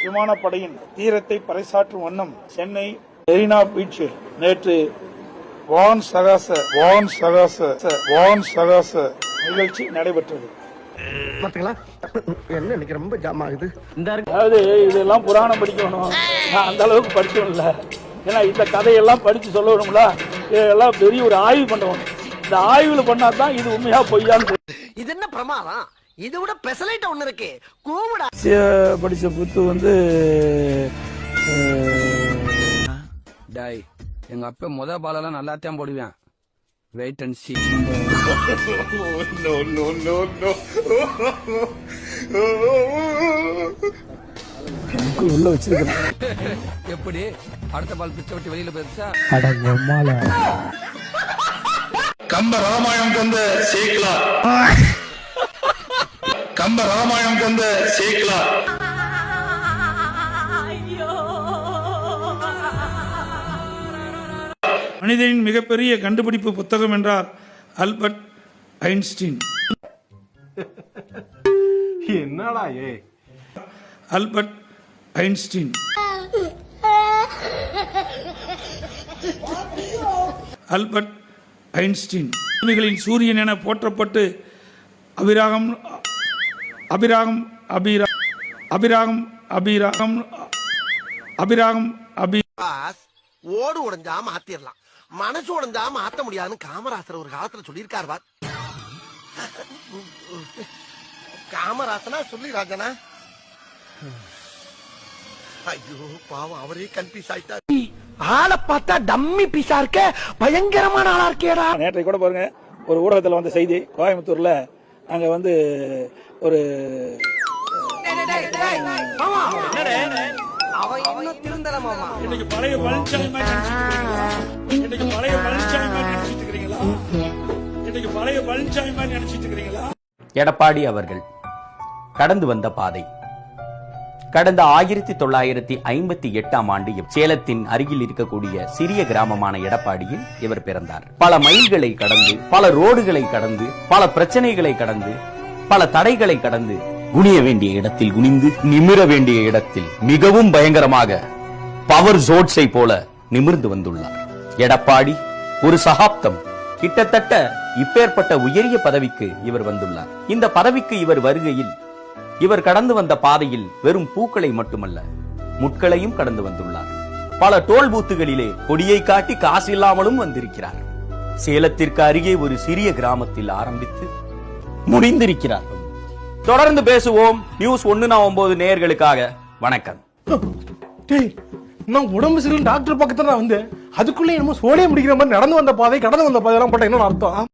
விமானப்படையின் தீரத்தை பறைசாற்றும் வண்ணம் சென்னை மெரினா பீச்சில் நேற்று வான் சகாச நிகழ்ச்சி நடைபெற்றது. ரொம்ப ஜாம் ஆகுது. அதாவது இதெல்லாம் புராணம் படிக்கணும், நான் அந்த அளவுக்கு படிச்சோம் இல்ல. ஏன்னா இந்த கதையெல்லாம் படிச்சு சொல்லணும்ல, இதெல்லாம் பெரிய ஒரு ஆய்வு பண்ணணும். இந்த ஆய்வுல பண்ணாதான் இது உண்மையா பொய்யான்னு. இது என்ன பிரமாதம்? இது விட பெசலைட் ஒண்ணு இருக்கு. கூவுடா. படிச்ச புத்து டாய் எங்க அப்பா முத பாலெல்லாம் நல்லாத்தான் போடுவேன். வெயிட் அண்ட் சீ. உள்ள வச்சிருக்கேன். எப்படி அடுத்த பால் பிச்சை விட்டு வெளியில போயிருச்சா? கம்ப ராமாயணம் கொண்ட சேக்கலா, கம்ப ராமாயணம் கொண்ட சேக்கலா. மனிதனின் மிகப்பெரிய கண்டுபிடிப்பு புத்தகம் என்றார் ஆல்பர்ட் ஐன்ஸ்டீன். என்னடா ஆல்பர்ட் ஐன்ஸ்டீன் ஆல்பர்ட் ஐன்ஸ்டீன் பூமிகளின் சூரியன் என போற்றப்பட்டு அபிராகம் அபிராகம் அபிராகம் அபிராகம் அபிராகம் அபி ஓடு உடைஞ்சா மாத்திரலாம், மனசு உடைஞ்சா மாத்த முடியாதுன்னு காமராசர் ஒரு காலத்துல சொல்லியிருக்காரு. பார் காமராசனா சொல்லி ராஜனா. ஐயோ பாவம், அவரே கன்ஃபியூஸ் ஆயிட்டார். ஆளை பார்த்தா டம்மி பீஸா இருக்க, பயங்கரமான ஆளா இருக்கேடா. நேற்றை கூட பாருங்க, ஒரு ஊடகத்தில் வந்த செய்தி, கோயம்புத்தூர்ல அங்க ஒரு அவன் இன்னும் திருந்தல மாமா. இன்னைக்கு பழைய பழனிசாமி மாதிரி நினைச்சிட்டு இருக்கிறீங்களா? எடப்பாடி அவர்கள் கடந்து வந்த பாதை. கடந்த 1958ஆம் ஆண்டு சேலத்தின் அருகில் இருக்கக்கூடிய சிறிய கிராமமான எடப்பாடியில் இவர் பிறந்தார். பல மைல்களை கடந்து, பல ரோடுகளை கடந்து, பல பிரச்சனைகளை கடந்து, பல தடைகளை கடந்து, குனிய வேண்டிய இடத்தில் குனிந்து, நிமிர வேண்டிய இடத்தில் மிகவும் பயங்கரமாக பவர் ஜோட்ஸை போல நிமிர்ந்து வந்துள்ளார். எடப்பாடி ஒரு சகாப்தம், கிட்டத்தட்ட இப்பேற்பட்ட உயரிய பதவிக்கு இவர் வந்துள்ளார். இந்த பதவிக்கு இவர் வருகையில் இவர் கடந்து வந்த பாதையில் வெறும் பூக்களை மட்டுமல்ல, முட்களையும் கடந்து வந்துள்ளார். பல டோல் பூத்துகளிலே கொடியை காட்டி காசு இல்லாமலும் வந்திருக்கிறார். சேலத்திற்கு அருகே ஒரு சிறிய கிராமத்தில் ஆரம்பித்து முடிந்திருக்கிறார். தொடர்ந்து பேசுவோம். நியூஸ் 149 நேயர்களுக்காக வணக்கம். நான் உடம்பு சரியில்லை டாக்டர் பக்கத்துல நான் வந்தேன். அதுக்குள்ளே என்னமோ சோழியை முடிக்கிற மாதிரி நடந்து வந்த பாதை கடந்து வந்த பாதையெல்லாம் போட்ட என்ன அர்த்தம்?